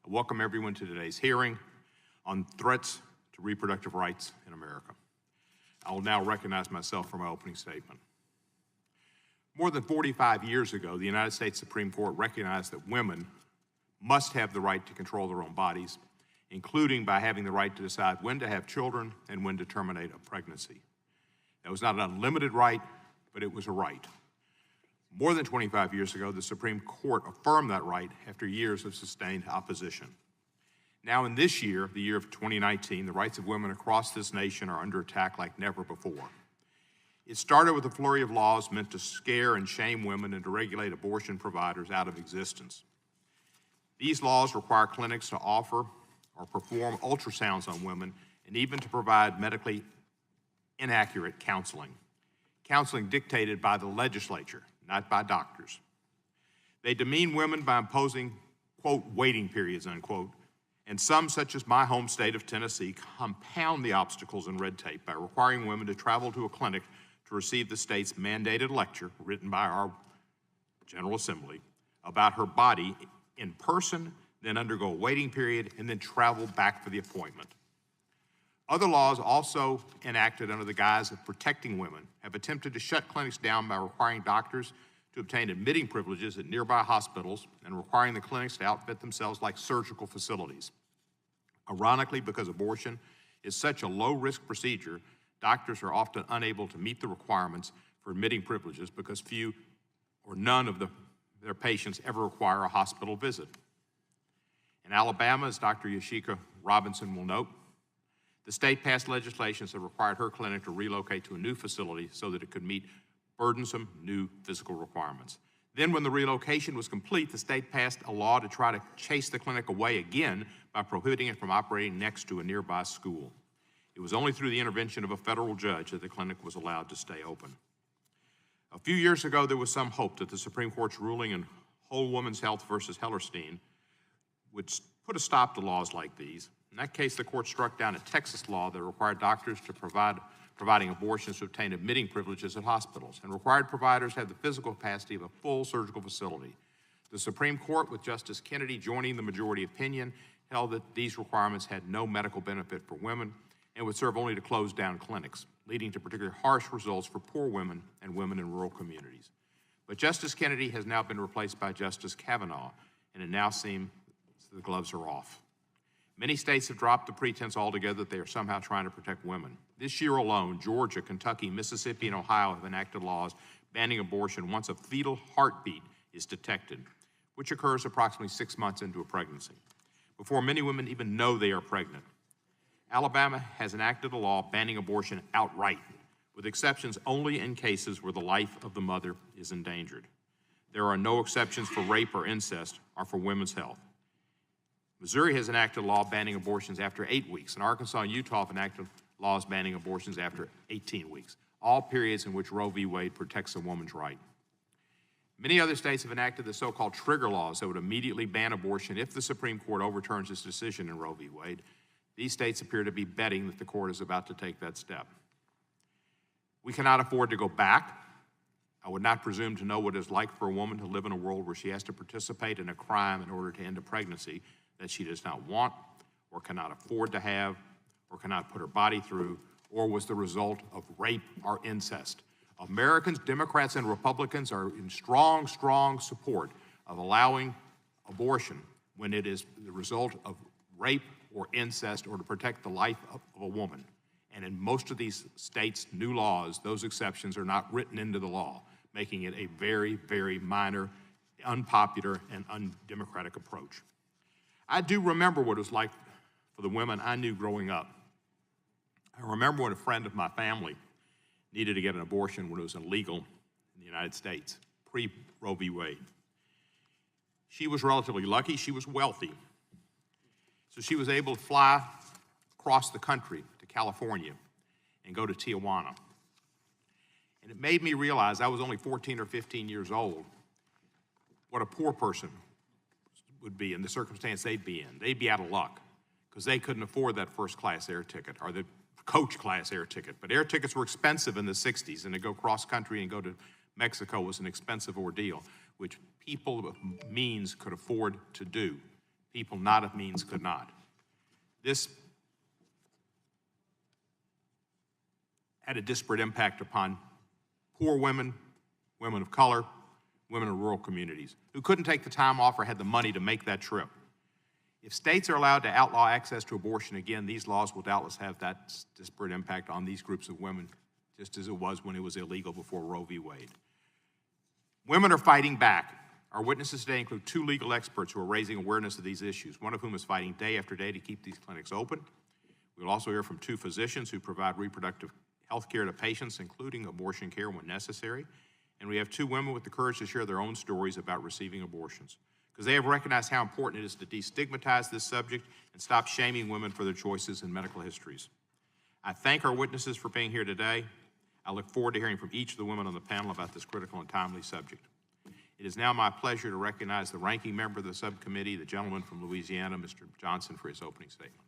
I welcome everyone to today's hearing on threats to reproductive rights in America. I will now recognize myself for my opening statement. More than 45 years ago, the United States Supreme Court recognized that women must have the right to control their own bodies, including by having the right to decide when to have children and when to terminate a pregnancy. That was not an unlimited right, but it was a right. More than 25 years ago, the Supreme Court affirmed that right after years of sustained opposition. Now in this year, the year of 2019, the rights of women across this nation are under attack like never before. It started with a flurry of laws meant to scare and shame women and to regulate abortion providers out of existence. These laws require clinics to offer or perform ultrasounds on women and even to provide medically inaccurate counseling. Counseling dictated by the legislature, not by doctors. They demean women by imposing, quote, waiting periods, unquote, and some, such as my home state of Tennessee, compound the obstacles and red tape by requiring women to travel to a clinic to receive the state's mandated lecture, written by our General Assembly, about her body in person, then undergo a waiting period, and then travel back for the appointment. Other laws also enacted under the guise of protecting women have attempted to shut clinics down by requiring doctors to obtain admitting privileges at nearby hospitals and requiring the clinics to outfit themselves like surgical facilities. Ironically, because abortion is such a low-risk procedure, doctors are often unable to meet the requirements for admitting privileges because few or none of their patients ever require a hospital visit. In Alabama, as Dr. Yashika Robinson will note, the state passed legislation that required her clinic to relocate to a new facility so that it could meet burdensome new physical requirements. Then when the relocation was complete, the state passed a law to try to chase the clinic away again by prohibiting it from operating next to a nearby school. It was only through the intervention of a federal judge that the clinic was allowed to stay open. A few years ago, there was some hope that the Supreme Court's ruling in Whole Woman's Health versus Hellerstein would put a stop to laws like these. In that case, the court struck down a Texas law that required doctors to providing abortions to obtain admitting privileges at hospitals and required providers to have the physical capacity of a full surgical facility. The Supreme Court, with Justice Kennedy joining the majority opinion, held that these requirements had no medical benefit for women and would serve only to close down clinics, leading to particularly harsh results for poor women and women in rural communities. But Justice Kennedy has now been replaced by Justice Kavanaugh, and it now seems the gloves are off. Many states have dropped the pretense altogether that they are somehow trying to protect women. This year alone, Georgia, Kentucky, Mississippi, and Ohio have enacted laws banning abortion once a fetal heartbeat is detected, which occurs approximately 6 months into a pregnancy, before many women even know they are pregnant. Alabama has enacted a law banning abortion outright, with exceptions only in cases where the life of the mother is endangered. There are no exceptions for rape or incest or for women's health. Missouri has enacted a law banning abortions after 8 weeks, and Arkansas and Utah have enacted laws banning abortions after 18 weeks, all periods in which Roe v. Wade protects a woman's right. Many other states have enacted the so-called trigger laws that would immediately ban abortion if the Supreme Court overturns its decision in Roe v. Wade. These states appear to be betting that the court is about to take that step. We cannot afford to go back. I would not presume to know what it is like for a woman to live in a world where she has to participate in a crime in order to end a pregnancy that she does not want or cannot afford to have or cannot put her body through or was the result of rape or incest. Americans, Democrats and Republicans, are in strong, strong support of allowing abortion when it is the result of rape or incest or to protect the life of a woman. And in most of these states' new laws, those exceptions are not written into the law, making it a very, very minor, unpopular, and undemocratic approach. I do remember what it was like for the women I knew growing up. I remember when a friend of my family needed to get an abortion when it was illegal in the United States, pre-Roe v. Wade. She was relatively lucky. She was wealthy. So she was able to fly across the country to California and go to Tijuana. And it made me realize I was only 14 or 15 years old, what a poor person would be in the circumstance they'd be in. They'd be out of luck because they couldn't afford that first-class air ticket or the coach-class air ticket. But air tickets were expensive in the 60s, and to go cross-country and go to Mexico was an expensive ordeal, which people of means could afford to do. people not of means could not. This had a disparate impact upon poor women, women of color, women in rural communities who couldn't take the time off or had the money to make that trip. If states are allowed to outlaw access to abortion again, these laws will doubtless have that disparate impact on these groups of women, just as it was when it was illegal before Roe v. Wade. Women are fighting back. Our witnesses today include 2 legal experts who are raising awareness of these issues, one of whom is fighting day after day to keep these clinics open. We'll also hear from 2 physicians who provide reproductive health care to patients, including abortion care when necessary. And we have 2 women with the courage to share their own stories about receiving abortions, because they have recognized how important it is to destigmatize this subject and stop shaming women for their choices and medical histories. I thank our witnesses for being here today. I look forward to hearing from each of the women on the panel about this critical and timely subject. It is now my pleasure to recognize the ranking member of the subcommittee, the gentleman from Louisiana, Mr. Johnson, for his opening statement.